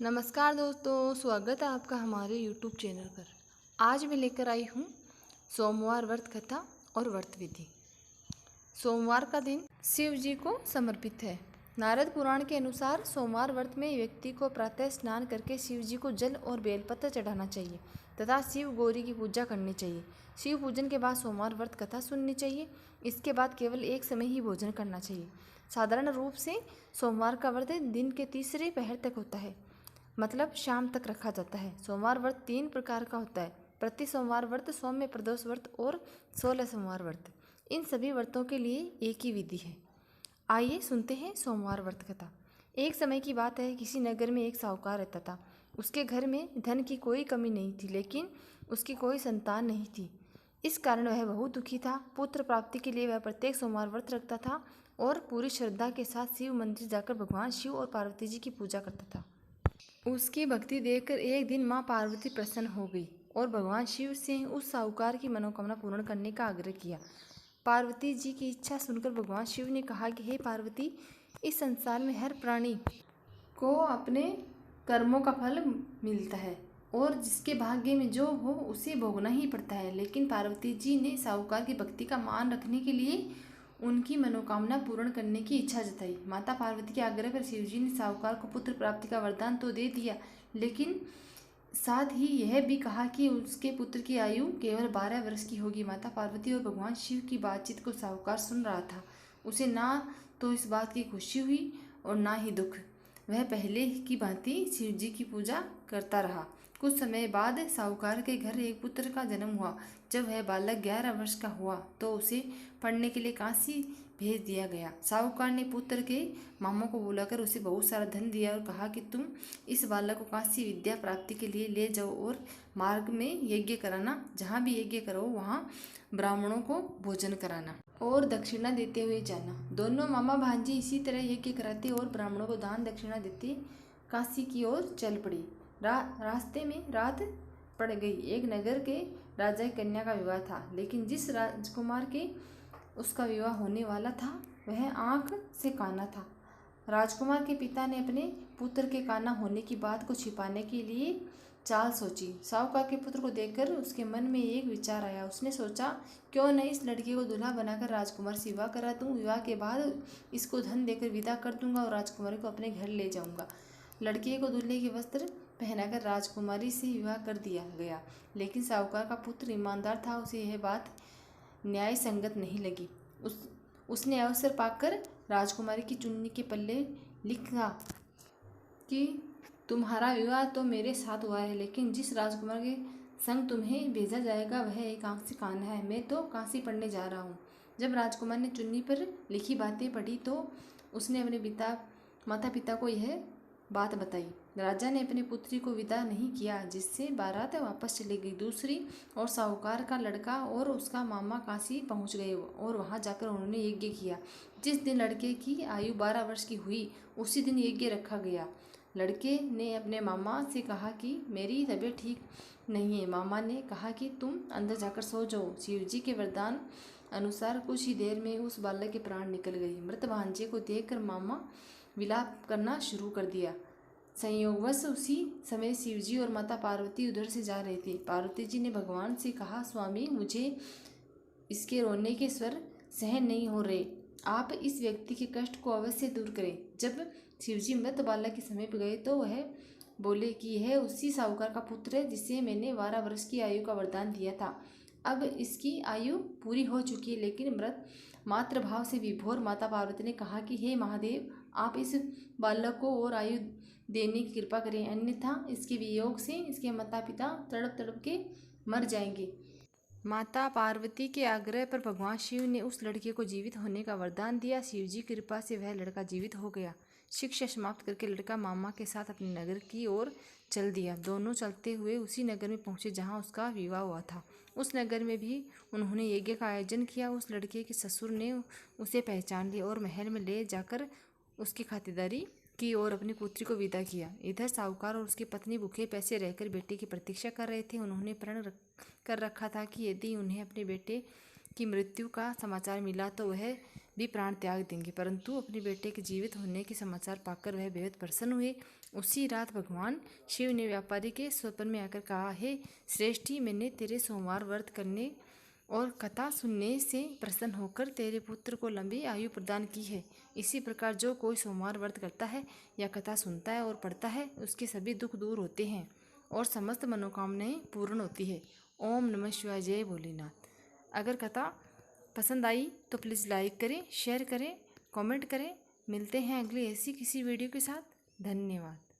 नमस्कार दोस्तों, स्वागत है आपका हमारे YouTube चैनल पर। आज मैं लेकर आई हूँ सोमवार व्रत कथा और व्रत विधि। सोमवार का दिन शिव जी को समर्पित है। नारद पुराण के अनुसार सोमवार व्रत में व्यक्ति को प्रातः स्नान करके शिव जी को जल और बेलपत्र चढ़ाना चाहिए तथा शिव गौरी की पूजा करनी चाहिए। शिव पूजन के बाद सोमवार व्रत कथा सुननी चाहिए। इसके बाद केवल एक समय ही भोजन करना चाहिए। साधारण रूप से सोमवार का व्रत दिन के तीसरे पहर तक होता है, मतलब शाम तक रखा जाता है। सोमवार व्रत 3 प्रकार का होता है: प्रति सोमवार व्रत, सौम्य प्रदोष व्रत और 16 सोमवार व्रत। इन सभी व्रतों के लिए एक ही विधि है। आइए सुनते हैं सोमवार व्रत कथा। एक समय की बात है, किसी नगर में एक साहूकार रहता था। उसके घर में धन की कोई कमी नहीं थी, लेकिन उसकी कोई संतान नहीं थी। इस कारण वह बहुत दुखी था। पुत्र प्राप्ति के लिए वह प्रत्येक सोमवार व्रत रखता था और पूरी श्रद्धा के साथ शिव मंदिर जाकर भगवान शिव और पार्वती जी की पूजा करता था। उसकी भक्ति देखकर एक दिन माँ पार्वती प्रसन्न हो गई और भगवान शिव से उस साहूकार की मनोकामना पूर्ण करने का आग्रह किया। पार्वती जी की इच्छा सुनकर भगवान शिव ने कहा कि हे पार्वती, इस संसार में हर प्राणी को अपने कर्मों का फल मिलता है और जिसके भाग्य में जो हो उसे भोगना ही पड़ता है। लेकिन पार्वती जी ने साहूकार की भक्ति का मान रखने के लिए उनकी मनोकामना पूर्ण करने की इच्छा जताई। माता पार्वती के आग्रह पर शिवजी ने साहूकार को पुत्र प्राप्ति का वरदान तो दे दिया, लेकिन साथ ही यह भी कहा कि उसके पुत्र की आयु केवल 12 वर्ष की होगी। माता पार्वती और भगवान शिव की बातचीत को साहूकार सुन रहा था। उसे ना तो इस बात की खुशी हुई और ना ही दुख। वह पहले की भांति शिव जी की पूजा करता रहा। कुछ समय बाद साहूकार के घर एक पुत्र का जन्म हुआ। जब वह बालक 11 वर्ष का हुआ तो उसे पढ़ने के लिए काशी भेज दिया गया। साहूकार ने पुत्र के मामा को बुलाकर उसे बहुत सारा धन दिया और कहा कि तुम इस बालक को काशी विद्या प्राप्ति के लिए ले जाओ और मार्ग में यज्ञ कराना। जहाँ भी यज्ञ करो वहाँ ब्राह्मणों को भोजन कराना और दक्षिणा देते हुए जाना। दोनों मामा भांजी इसी तरह यज्ञ कराते और ब्राह्मणों को दान दक्षिणा देते काशी की ओर चल पड़ी। रास्ते में रात पड़ गई। एक नगर के राजा की कन्या का विवाह था, लेकिन जिस राजकुमार के उसका विवाह होने वाला था वह आंख से काना था। राजकुमार के पिता ने अपने पुत्र के काना होने की बात को छिपाने के लिए चाल सोची। साहूकार के पुत्र को देखकर उसके मन में एक विचार आया। उसने सोचा, क्यों न इस लड़की को दूल्हा बनाकर राजकुमार से विवाह करा दूं। विवाह के बाद इसको धन देकर विदा कर दूंगा और राजकुमारी को अपने घर ले जाऊंगा। लड़के को दूल्हे के वस्त्र पहनाकर राजकुमारी से विवाह कर दिया गया, लेकिन साहूकार का पुत्र ईमानदार था। उसे यह बात न्याय संगत नहीं लगी। उसने अवसर पाकर राजकुमारी की चुन्नी के पल्ले लिखा कि तुम्हारा विवाह तो मेरे साथ हुआ है, लेकिन जिस राजकुमार के संग तुम्हें भेजा जाएगा वह एक आंख से काना है। मैं तो काशी पढ़ने जा रहा हूँ। जब राजकुमार ने चुन्नी पर लिखी बातें पढ़ी तो उसने अपने माता पिता को यह बात बताई। राजा ने अपनी पुत्री को विदा नहीं किया, जिससे बारात वापस चली गई। दूसरी और साहूकार का लड़का और उसका मामा काशी पहुंच गए और वहां जाकर उन्होंने यज्ञ किया। जिस दिन लड़के की आयु 12 वर्ष की हुई उसी दिन यज्ञ रखा गया। लड़के ने अपने मामा से कहा कि मेरी तबीयत ठीक नहीं है। मामा ने कहा कि तुम अंदर जाकर सो जाओ। शिवजी के वरदान अनुसार कुछ ही देर में उस बालक के प्राण निकल गए। मृत भांजे को देखकर मामा विलाप करना शुरू कर दिया। संयोगवश उसी समय शिवजी और माता पार्वती उधर से जा रहे थे। पार्वती जी ने भगवान से कहा, स्वामी, मुझे इसके रोने के स्वर सहन नहीं हो रहे। आप इस व्यक्ति के कष्ट को अवश्य दूर करें। जब शिवजी मृत बालक के समीप गए तो वह बोले कि यह उसी साहूकार का पुत्र है जिसे मैंने 12 वर्ष की आयु का वरदान दिया था। अब इसकी आयु पूरी हो चुकी है, लेकिन मृत मातृभाव से विभोर माता पार्वती ने कहा कि हे महादेव, आप इस बालक को और आयु देने की कृपा करें, अन्यथा इसके वियोग से इसके माता पिता तड़प तड़प के मर जाएंगे। माता पार्वती के आग्रह पर भगवान शिव ने उस लड़के को जीवित होने का वरदान दिया। शिवजी की कृपा से वह लड़का जीवित हो गया। शिक्षा समाप्त करके लड़का मामा के साथ अपने नगर की ओर चल दिया। दोनों चलते हुए उसी नगर में पहुंचे जहां उसका विवाह हुआ था। उस नगर में भी उन्होंने यज्ञ का आयोजन किया। उस लड़के के ससुर ने उसे पहचान लिया और महल में ले जाकर उसकी खातिरदारी की और अपनी पुत्री को विदा किया। इधर साहूकार और उसकी पत्नी भूखे प्यासे रहकर बेटे की प्रतीक्षा कर रहे थे। उन्होंने प्रण कर रखा था कि यदि उन्हें अपने बेटे की मृत्यु का समाचार मिला तो वह भी प्राण त्याग देंगे, परंतु अपने बेटे के जीवित होने के समाचार पाकर वह बेहद प्रसन्न हुए। उसी रात भगवान शिव ने व्यापारी के स्वप्न में आकर कहा, हे श्रेष्ठी, मैंने तेरे सोमवार व्रत करने और कथा सुनने से प्रसन्न होकर तेरे पुत्र को लंबी आयु प्रदान की है। इसी प्रकार जो कोई सोमवार व्रत करता है या कथा सुनता है और पढ़ता है, उसके सभी दुख दूर होते हैं और समस्त मनोकामनाएं पूर्ण होती है। ओम नमः शिवाय। जय भोलेनाथ। अगर कथा पसंद आई तो प्लीज़ लाइक करें, शेयर करें, कमेंट करें। मिलते हैं अगली ऐसी किसी वीडियो के साथ। धन्यवाद।